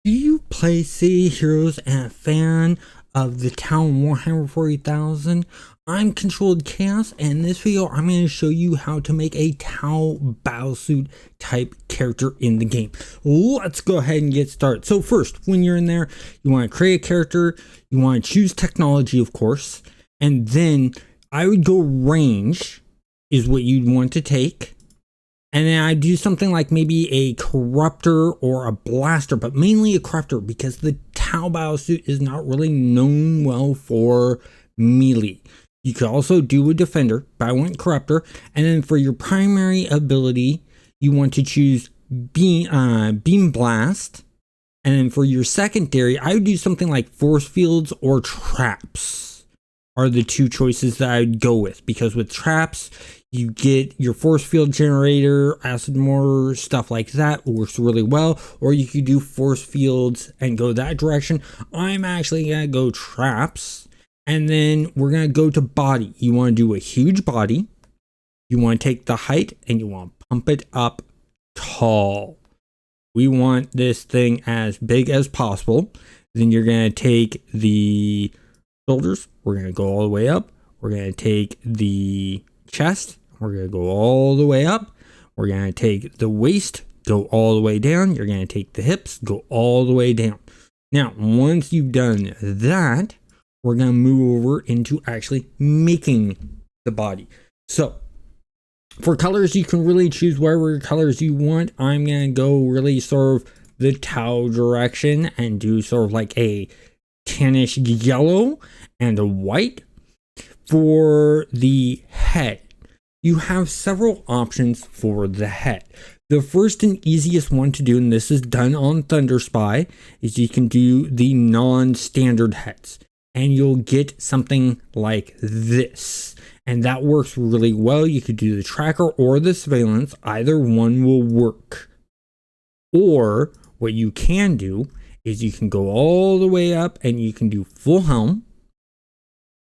Do you play City Heroes and a fan of the town Warhammer 40,000? I'm Controlled Chaos, and in this video I'm going to show you how to make a Tau Battlesuit type character in the game. Let's go ahead and get started. So first, when you're in there, you want to create a character, you want to choose technology, of course, and then I would go range is what you'd want to take. And then I do something like maybe a corruptor or a blaster, but mainly a corruptor because the Tau Battlesuit is not really known well for melee. You could also do a defender, but I went corruptor. And then for your primary ability, you want to choose beam blast. And then for your secondary, I would do something like force fields or traps are the two choices that I would go with, because with traps, you get your force field generator, acid mortar, stuff like that works really well. Or you could do force fields and go that direction. I'm actually going to go traps. And then we're going to go to body. You want to do a huge body. You want to take the height and you want to pump it up tall. We want this thing as big as possible. Then you're going to take the shoulders. We're going to go all the way up. We're going to take the chest. We're going to go all the way up. We're going to take the waist, go all the way down. You're going to take the hips, go all the way down. Now, once you've done that, we're going to move over into actually making the body. So, for colors, you can really choose whatever colors you want. I'm going to go really sort of the Tau direction and do sort of like a tannish yellow and a white. For the head, you have several options for the head. The first and easiest one to do, and this is done on Thunder Spy, is you can do the non-standard heads. And you'll get something like this. And that works really well. You could do the tracker or the surveillance. Either one will work. Or what you can do is you can go all the way up and you can do full helm.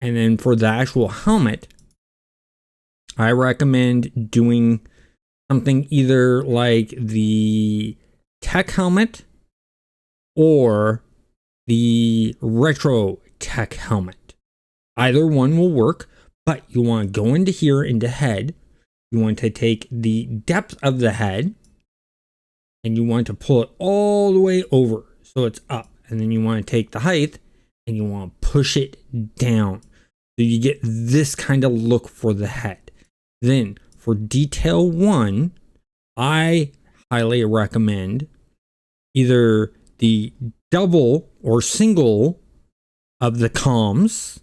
And then for the actual helmet, I recommend doing something either like the tech helmet or the retro tech helmet. Either one will work, but you want to go into here, into head. You want to take the depth of the head and you want to pull it all the way over so it's up. And then you want to take the height and you want to push it down. So you get this kind of look for the head. Then for detail 1, I highly recommend either the double or single of the comms.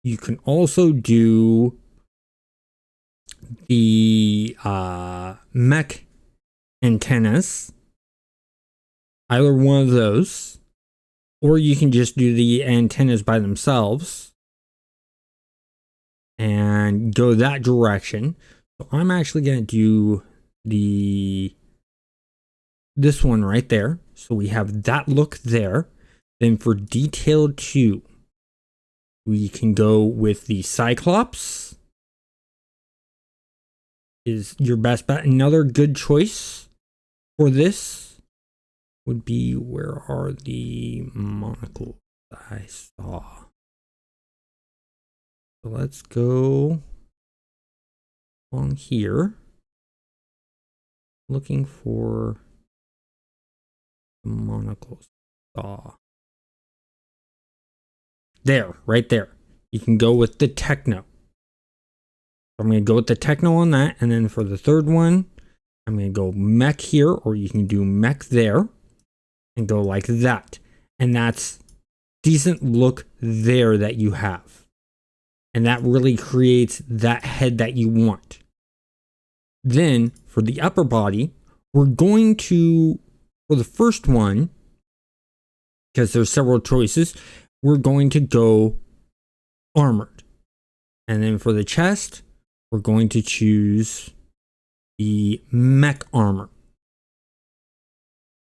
You can also do the mech antennas, either one of those, or you can just do the antennas by themselves and go that direction. So I'm actually going to do this one right there. So we have that look there. Then for detail 2, we can go with the Cyclops. Is your best bet. Another good choice for this would be, where are the monocles I saw? So let's go on here, looking for the monocles. There, right there. You can go with the techno. So I'm going to go with the techno on that. And then for the third one, I'm going to go mech here, or you can do mech there and go like that. And that's decent look there that you have. And that really creates that head that you want. Then for the upper body, we're going to, for the first one, because there's several choices, we're going to go armored. And then for the chest, we're going to choose the mech armor.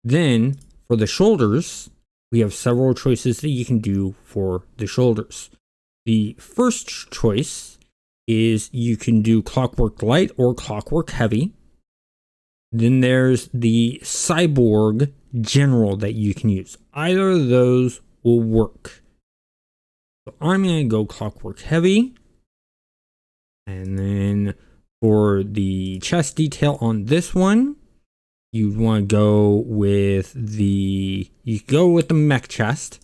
Then for the shoulders, we have several choices that you can do for the shoulders. The first choice is you can do clockwork light or clockwork heavy. Then there's the cyborg general that you can use. Either of those will work. So I'm going to go Clockwork Heavy. And then for the chest detail on this one, you want to go with the mech chest,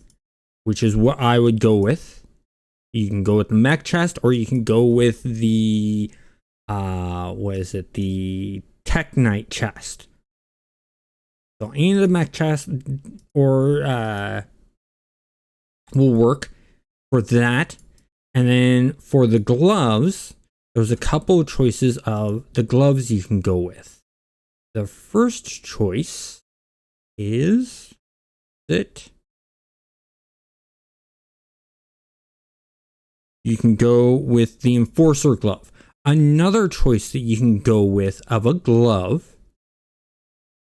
which is what I would go with. You can go with the mech chest, or you can go with the the Tech Knight chest. So any of the mech chest or will work for that. And then for the gloves, there's a couple of choices of the gloves you can go with. The first choice is you can go with the Enforcer glove. Another choice that you can go with of a glove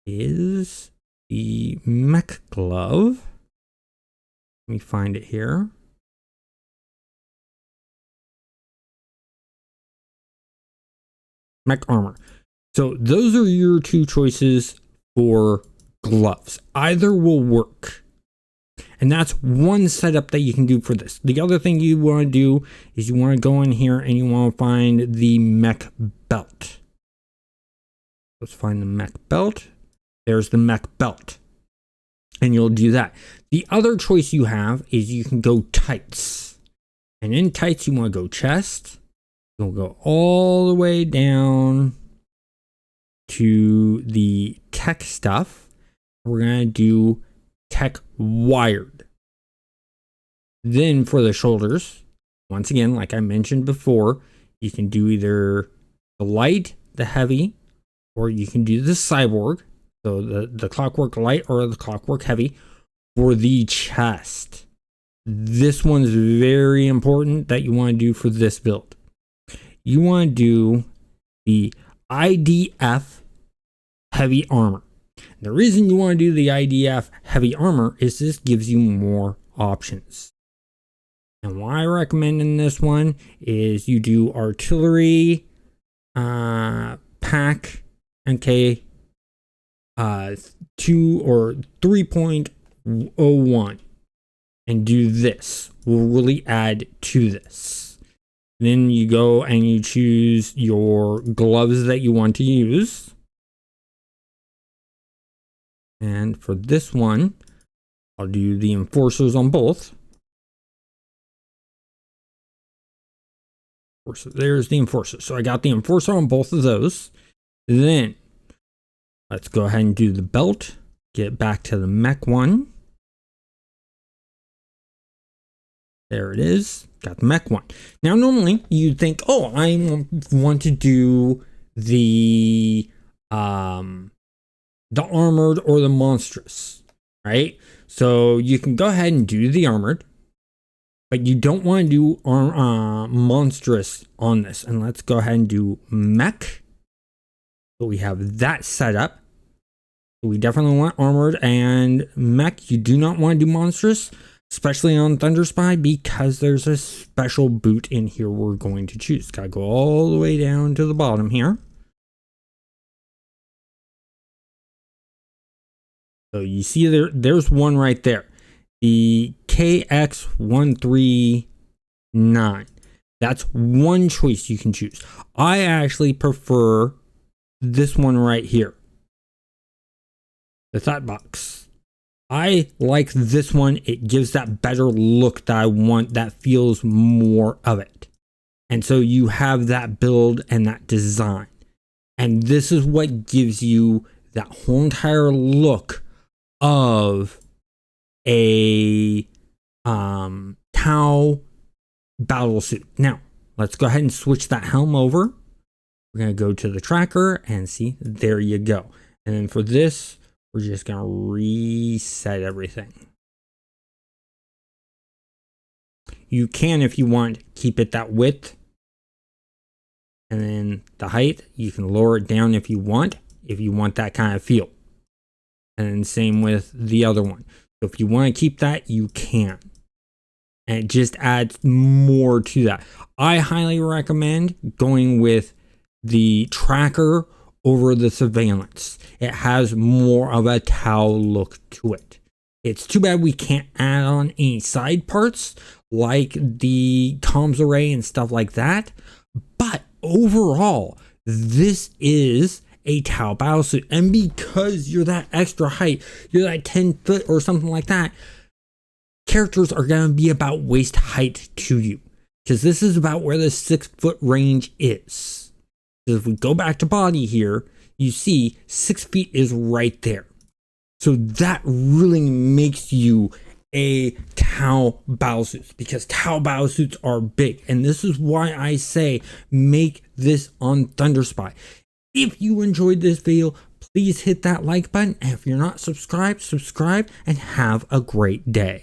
is the mech glove. Let me find it here. Mech armor. So those are your two choices for gloves. Either will work. And that's one setup that you can do for this. The other thing you want to do is you want to go in here and you want to find the mech belt. Let's find the mech belt. There's the mech belt. And you'll do that. The other choice you have is you can go tights. And in tights, you want to go chest. You'll go all the way down to the tech stuff. We're going to do tech wired. Then for the shoulders, once again, like I mentioned before, you can do either the light, the heavy, or you can do the cyborg. So the clockwork light or the clockwork heavy. For the chest, this one's very important that you want to do for this build. You want to do the IDF heavy armor. The reason you want to do the IDF heavy armor is this gives you more options. And what I recommend in this one is you do artillery, pack, MK 2 or 3.01, and do this. Will really add to this. Then you go and you choose your gloves that you want to use. And for this one, I'll do the enforcers on both. There's the enforcer. So I got the enforcer on both of those. Then let's go ahead and do the belt. Get back to the mech one. There it is. Got the mech one. Now, normally you'd think, oh, I want to do the armored or the monstrous, right? So you can go ahead and do the armored, but you don't want to do monstrous on this. And let's go ahead and do mech. So we have that set up. So we definitely want armored and mech. You do not want to do monstrous, especially on Thunder Spy, because there's a special boot in here we're going to choose. Gotta go all the way down to the bottom here. So you see there's one right there. The KX139. That's one choice you can choose. I actually prefer this one right here. The thought box. I like this one. It gives that better look that I want, that feels more of it. And so you have that build and that design. And this is what gives you that whole entire look of a Tau Battlesuit. Now, let's go ahead and switch that helm over. We're going to go to the tracker and see, there you go. And then for this, we're just going to reset everything. You can, if you want, keep it that width. And then the height, you can lower it down if you want that kind of feel. And then same with the other one. So if you want to keep that, you can. And it just adds more to that. I highly recommend going with the tracker over the Surveillance. It has more of a Tau look to it. It's too bad we can't add on any side parts like the comms array and stuff like that. But overall, this is a Tau Battlesuit. And because you're that extra height, you're that 10 foot or something like that, characters are going to be about waist height to you. Because this is about where the 6 foot range is. So if we go back to body here, you see 6 feet is right there. So that really makes you a Tau Battlesuit, because Tau Battlesuits are big. And this is why I say make this on Thunderspy. If you enjoyed this video, please hit that like button. And if you're not subscribed, subscribe and have a great day.